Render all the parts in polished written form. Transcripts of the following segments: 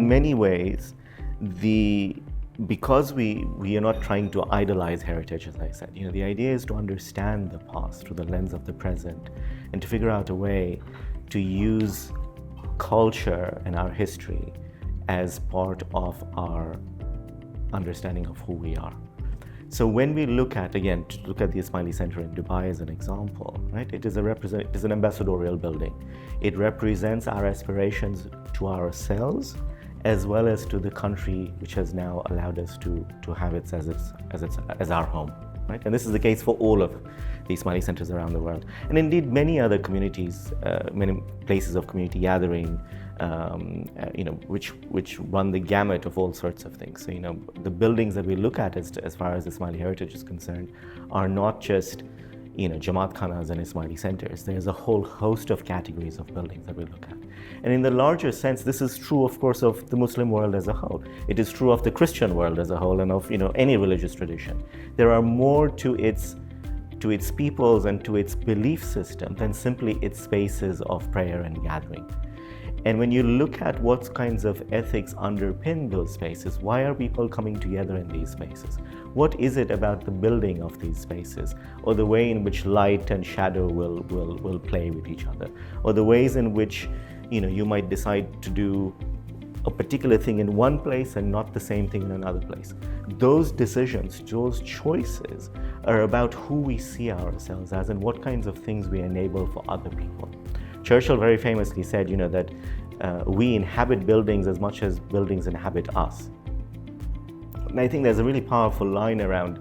in many ways, because we are not trying to idolize heritage, as I said, the idea is to understand the past through the lens of the present and to figure out a way to use culture and our history as part of our understanding of who we are. So when we look at the Ismailis Center in Dubai as an example, right? It is an ambassadorial building. It represents our aspirations to ourselves as well as to the country which has now allowed us to have it as our home, right? And this is the case for all of the Ismaili centers around the world, and indeed many other communities, many places of community gathering, which run the gamut of all sorts of things. So the buildings that we look at as far as Ismaili heritage is concerned are not just Jamaat Khanas and Ismaili centers. There's a whole host of categories of buildings that we look at. And in the larger sense, this is true, of course, of the Muslim world as a whole. It is true of the Christian world as a whole and of any religious tradition. There are more to its peoples and to its belief system than simply its spaces of prayer and gathering. And when you look at what kinds of ethics underpin those spaces, why are people coming together in these spaces? What is it about the building of these spaces, or the way in which light and shadow will play with each other, or the ways in which you might decide to do a particular thing in one place and not the same thing in another place? Those decisions, those choices are about who we see ourselves as and what kinds of things we enable for other people. Churchill very famously said, that we inhabit buildings as much as buildings inhabit us. And I think there's a really powerful line around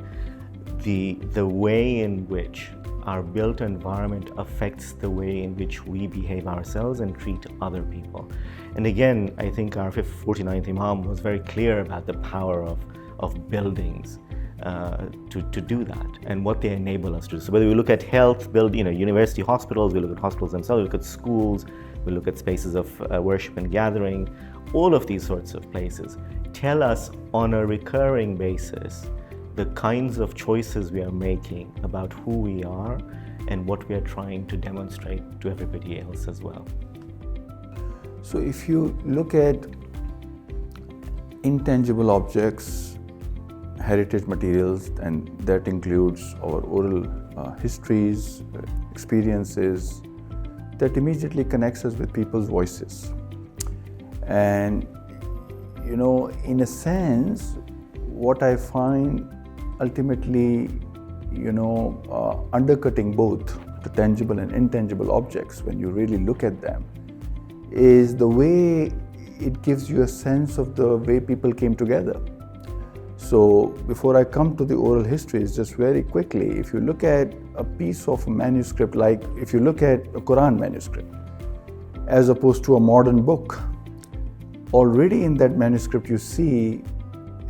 the way in which our built environment affects the way in which we behave ourselves and treat other people. And again, I think our 49th Imam was very clear about the power of buildings to do that and what they enable us to do. So whether we look at health, university hospitals, we look at hospitals themselves, we look at schools, we look at spaces of worship and gathering, all of these sorts of places tell us on a recurring basis the kinds of choices we are making about who we are and what we are trying to demonstrate to everybody else as well. So if you look at intangible objects, heritage materials, and that includes our oral histories, experiences, that immediately connects us with people's voices. And in a sense, what I find ultimately, undercutting both the tangible and intangible objects when you really look at them is the way it gives you a sense of the way people came together. So before I come to the oral histories, just very quickly, if you look at a piece of manuscript, like if you look at a Quran manuscript, as opposed to a modern book, already in that manuscript you see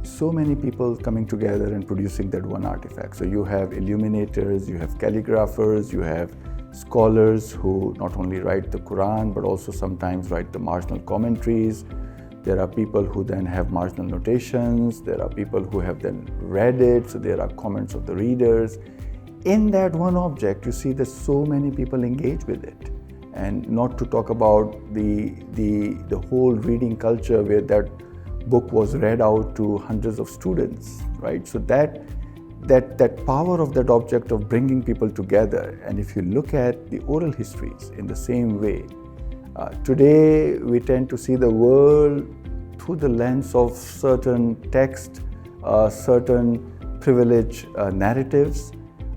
so many people coming together and producing that one artifact. So you have illuminators, you have calligraphers, you have scholars who not only write the Quran but also sometimes write the marginal commentaries. There are people who then have marginal notations. There are people who have then read it, so there are comments of the readers. In that one object, you see that so many people engage with it. And not to talk about the whole reading culture where that book was read out to hundreds of students, right? So that power of that object of bringing people together. And if you look at the oral histories in the same way, today we tend to see the world through the lens of certain text, certain privileged narratives.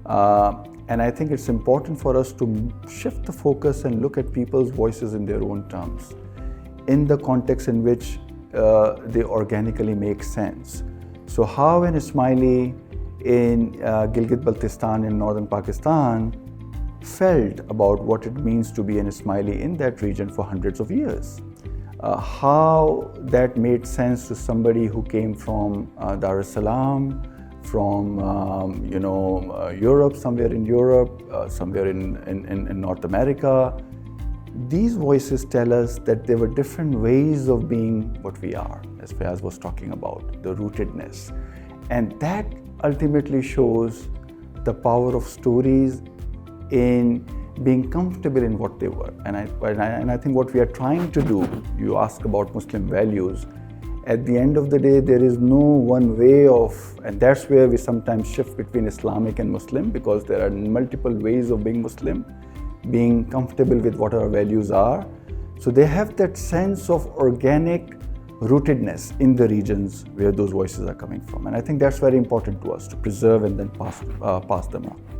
And I think it's important for us to shift the focus and look at people's voices in their own terms, in the context in which they organically make sense. So how an Ismaili in Gilgit-Baltistan in northern Pakistan felt about what it means to be an Ismaili in that region for hundreds of years. How that made sense to somebody who came from Dar es Salaam, from Europe, somewhere in Europe, somewhere in North America. These voices tell us that there were different ways of being what we are, as Fayaz was talking about, the rootedness. And that ultimately shows the power of stories in being comfortable in what they were. And I think what we are trying to do, you ask about Muslim values, At the end of the day, there is no one way of, and that's where we sometimes shift between Islamic and Muslim, because there are multiple ways of being Muslim, being comfortable with what our values are. So they have that sense of organic rootedness in the regions where those voices are coming from. And I think that's very important to us to preserve and then pass them on.